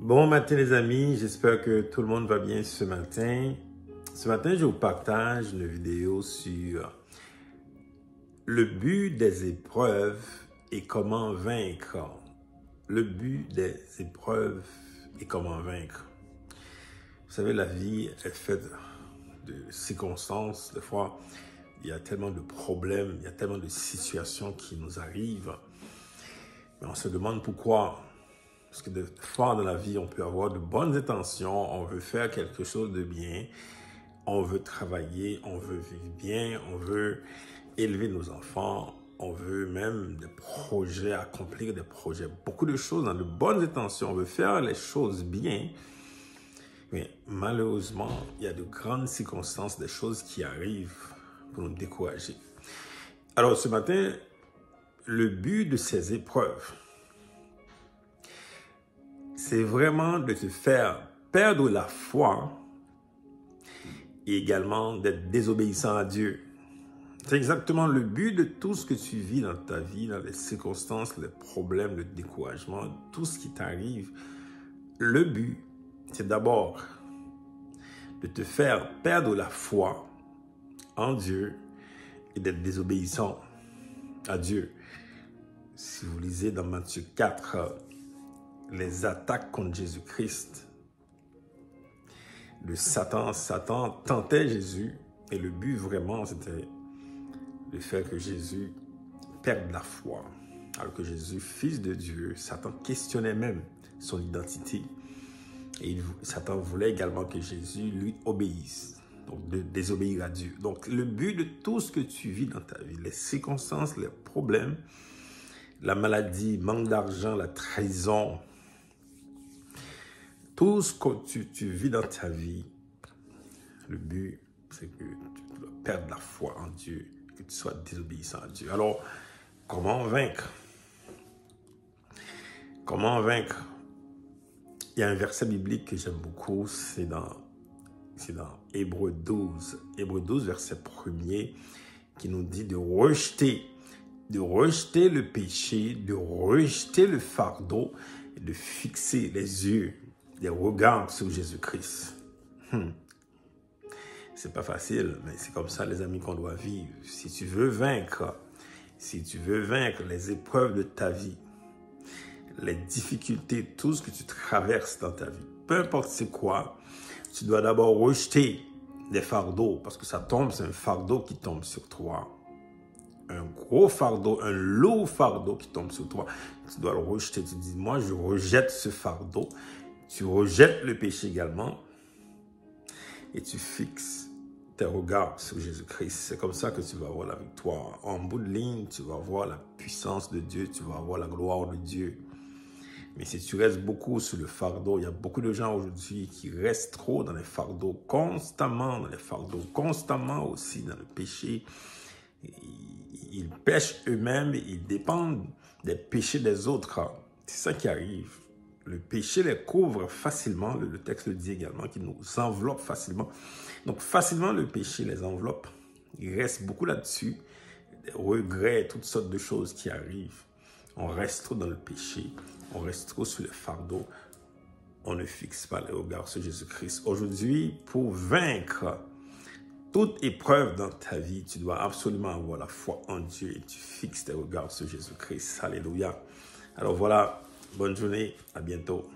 Bon matin les amis, j'espère que tout le monde va bien ce matin. Ce matin, je vous partage une vidéo sur le but des épreuves et comment vaincre. Le but des épreuves et comment vaincre. Vous savez, la vie est faite de circonstances. Des fois, il y a tellement de problèmes, il y a tellement de situations qui nous arrivent. Mais on se demande pourquoi. Parce que des fois dans la vie, on peut avoir de bonnes intentions, on veut faire quelque chose de bien, on veut travailler, on veut vivre bien, on veut élever nos enfants, on veut même des projets, accomplir des projets, beaucoup de choses dans de bonnes intentions, on veut faire les choses bien. Mais malheureusement, il y a de grandes circonstances, des choses qui arrivent pour nous décourager. Alors ce matin, le but de ces épreuves, c'est vraiment de te faire perdre la foi et également d'être désobéissant à Dieu. C'est exactement le but de tout ce que tu vis dans ta vie, dans les circonstances, les problèmes, le découragement, tout ce qui t'arrive. Le but, c'est d'abord de te faire perdre la foi en Dieu et d'être désobéissant à Dieu. Si vous lisez dans Matthieu 4, les attaques contre Jésus-Christ de Satan. Satan tentait Jésus et le but vraiment c'était de faire que Jésus perde la foi. Alors que Jésus, fils de Dieu, Satan questionnait même son identité. Et Satan voulait également que Jésus lui obéisse, donc de désobéir à Dieu. Donc le but de tout ce que tu vis dans ta vie, les circonstances, les problèmes, la maladie, manque d'argent, la trahison, tout ce que tu vis dans ta vie, le but, c'est que tu dois perdre la foi en Dieu, que tu sois désobéissant à Dieu. Alors, comment vaincre? Comment vaincre? Il y a un verset biblique que j'aime beaucoup, c'est dans Hébreux 12. Hébreux 12, verset 1er, qui nous dit de rejeter le péché, de rejeter le fardeau et de fixer les yeux, des regards sur Jésus-Christ. C'est pas facile, mais c'est comme ça, les amis, qu'on doit vivre. Si tu veux vaincre les épreuves de ta vie, les difficultés, tout ce que tu traverses dans ta vie, peu importe c'est quoi, tu dois d'abord rejeter des fardeaux, parce que ça tombe, c'est un fardeau qui tombe sur toi. Un gros fardeau, un lourd fardeau qui tombe sur toi. Tu dois le rejeter. Tu dis, moi, je rejette ce fardeau. Tu rejettes le péché également. Et tu fixes tes regards sur Jésus-Christ. C'est comme ça que tu vas avoir la victoire. En bout de ligne, tu vas voir la puissance de Dieu. Tu vas voir la gloire de Dieu. Mais si tu restes beaucoup sur le fardeau, il y a beaucoup de gens aujourd'hui qui restent trop dans les fardeaux, constamment dans les fardeaux, constamment aussi dans le péché. Ils pêchent eux-mêmes, ils dépendent des péchés des autres. C'est ça qui arrive. Le péché les couvre facilement, le texte le dit également, qu'il nous enveloppe facilement. Donc facilement le péché les enveloppe. Il reste beaucoup là-dessus, des regrets, toutes sortes de choses qui arrivent. On reste trop dans le péché, on reste trop sur le fardeau. On ne fixe pas les regards sur Jésus-Christ. Aujourd'hui, pour vaincre toute épreuve dans ta vie, tu dois absolument avoir la foi en Dieu et tu fixes tes regards sur Jésus-Christ. Alléluia. Alors voilà, bonne journée, à bientôt.